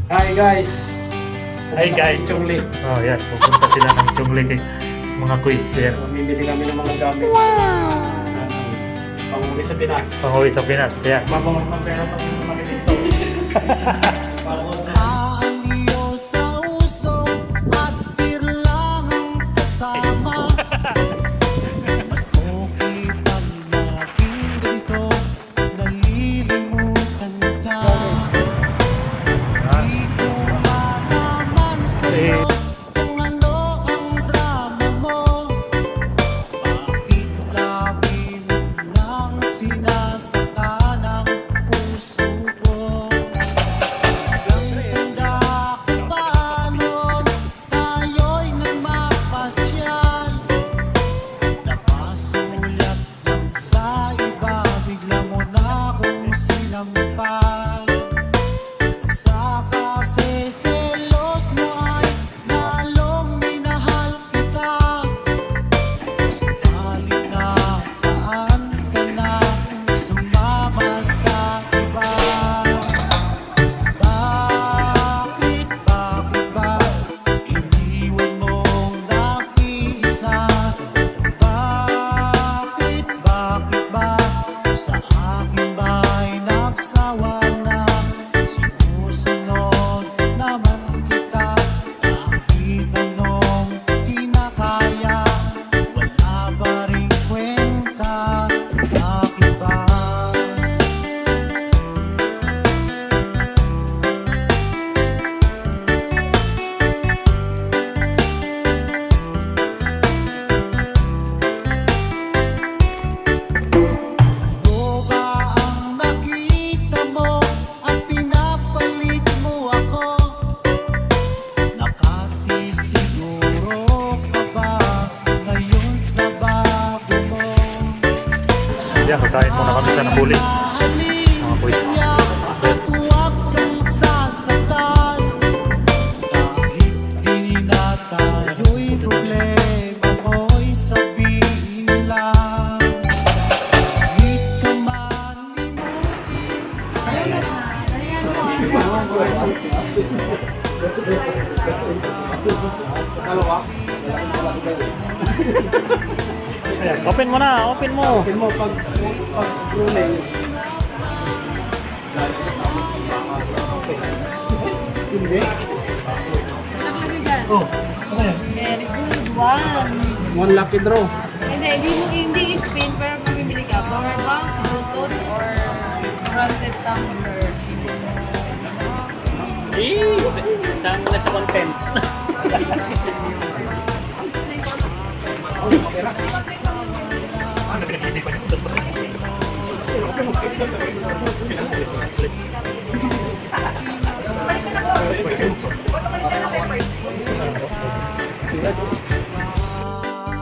Hi guys! Hi guys! Chungli. Oh yes, pupunta sila ng Chungli kay mga quiz here. Mamimili kami ng mga gamit. Wow! Panguwi sa Pinas. Panguwi sa Pinas, yeah. Mabangas ng pera pag lumaki dito. Bawas na. Aaliw sa uso at birlangang kasama. Mas okay pag laging ganito, nalilimutan ka. Di ko malaman sa'yo kung ano ang drama mo. Bakit lagi mo lang sinasaka ng puso ko? Ganda ko pa noon, tayo'y nagmapasyal. Napasulat lang sa iba, bigla mo na akong sinampal. Sa kasi selos mo ay lalong minahal kita. Subalit nasaan ka na, sumama sa iba. Bakit ba iniwan mo nag-iisa? Bakit ba sa akin ba'y nagsawa na? Sinusunod naman kita kahit anong kinakaya. Wala ba ring kwenta? Bakit ba? Ano ba ang nakita mo at pinapalit mo ako? Nakasisiguro ka ba ngayon sa bago mo? Yan, kakain muna kami sa Napuli. Mga quiz. At huwag kang sasaktan. Kahit di na tayo'y problema mo'y sabihin lang. Kahit ka man Ayan, open mo na, open mo. Open mo pag ruling. Hindi. Nakalagay dyan. Oh, ano yan? Very good one. One lucky draw. Hindi spin pero pamimili ka. Power bank, Bluetooth, or branded tumbler. Saan mo na sa content? Ano pinag-ibig ko niyo?